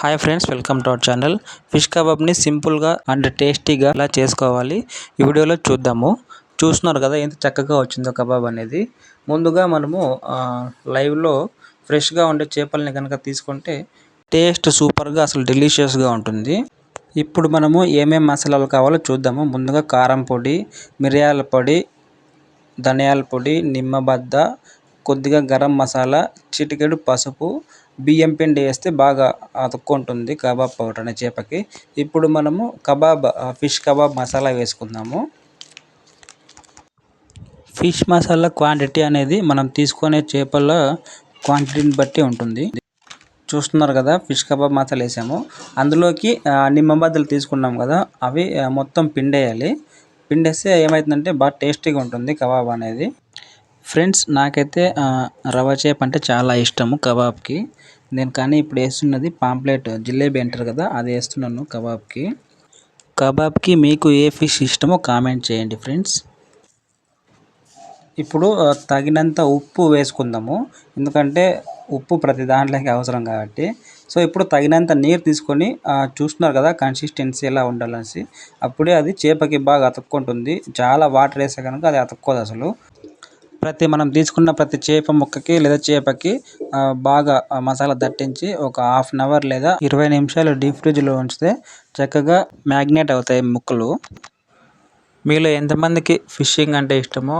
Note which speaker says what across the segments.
Speaker 1: Hi friends, welcome to our channel. Fish కబాబ్ని సింపుల్గా and టేస్టీగా ఎలా చేసుకోవాలి ఈ వీడియోలో చూద్దాము. చూస్తున్నారు కదా ఎంత చక్కగా వచ్చిందో కబాబ్ అనేది. ముందుగా మనము లైవ్లో ఫ్రెష్గా ఉండే చేపల్ని కనుక తీసుకుంటే టేస్ట్ సూపర్గా అసలు డెలిషియస్గా ఉంటుంది. ఇప్పుడు మనము ఏమేమి మసాలాలు కావాలో చూద్దాము. ముందుగా కారం పొడి, మిరియాల పొడి, ధనియాల పొడి, నిమ్మబద్ద, కొద్దిగా గరం మసాలా, చిటికెడు పసుపు, బియ్యం పిండి వేస్తే బాగా అతుక్కుంటుంది కబాబ్ పౌడర్ అనే చేపకి. ఇప్పుడు మనము ఫిష్ కబాబ్ మసాలా వేసుకుందాము. ఫిష్ మసాలా క్వాంటిటీ అనేది మనం తీసుకునే చేపల క్వాంటిటీని బట్టి ఉంటుంది. చూస్తున్నారు కదా, ఫిష్ కబాబ్ మసాలా వేసాము. అందులోకి నిమ్మబద్దలు తీసుకున్నాం కదా, అవి మొత్తం పిండేయాలి. పిండేస్తే ఏమవుతుందంటే బాగా టేస్టీగా ఉంటుంది కబాబ్ అనేది. ఫ్రెండ్స్, నాకైతే రవ్వ చేప అంటే చాలా ఇష్టము కబాబ్కి. కానీ ఇప్పుడు వేస్తున్నది పాంప్లెట్ జిలేబీ అంటారు కదా, అది వేస్తున్నాను కబాబ్కి మీకు ఏ ఫిష్ ఇష్టమో కామెంట్ చేయండి ఫ్రెండ్స్. ఇప్పుడు తగినంత ఉప్పు వేసుకుందాము, ఎందుకంటే ఉప్పు ప్రతి దాంట్లోకి అవసరం కాబట్టి. సో ఇప్పుడు తగినంత నీరు తీసుకొని చూస్తున్నారు కదా కన్సిస్టెన్సీ ఎలా ఉండాలనేసి. అప్పుడే అది చేపకి బాగా అతుక్కుంటుంది. చాలా వాటర్ వేస్తే కనుక అది అతుక్కోదు అసలు. మనం తీసుకున్న ప్రతి చేప ముక్కకి లేదా చేపకి బాగా మసాలా దట్టించి ఒక హాఫ్ అన్ అవర్ లేదా 20 నిమిషాలు డీప్ ఫ్రిడ్జ్లో ఉంచితే చక్కగా మ్యాగ్నేట్ అవుతాయి ముక్కలు. మీలో ఎంతమందికి ఫిషింగ్ అంటే ఇష్టమో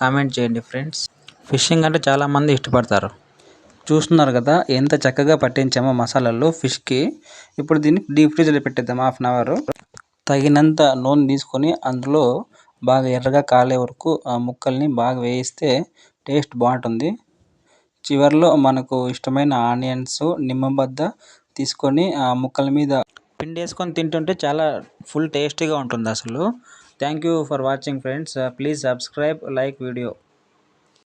Speaker 1: కామెంట్ చేయండి ఫ్రెండ్స్. ఫిషింగ్ అంటే చాలామంది ఇష్టపడతారు. చూస్తున్నారు కదా ఎంత చక్కగా పట్టించామో మసాలాలు ఫిష్కి. ఇప్పుడు దీన్ని డీప్ ఫ్రిడ్జ్లో పెట్టేద్దాం హాఫ్ అన్ అవర్. తగినంత నూనె తీసుకొని అందులో బాగా ఎర్రగా కాలే వరకు ఆ ముక్కల్ని బాగా వేయిస్తే టేస్ట్ బాగుంటుంది. చివరిలో మనకు ఇష్టమైన ఆనియన్స్, నిమ్మబద్ద తీసుకొని ఆ ముక్కల మీద పిండేసుకొని తింటుంటే చాలా ఫుల్ టేస్టీగా ఉంటుంది అసలు. Thank you for watching friends. Please subscribe, like video.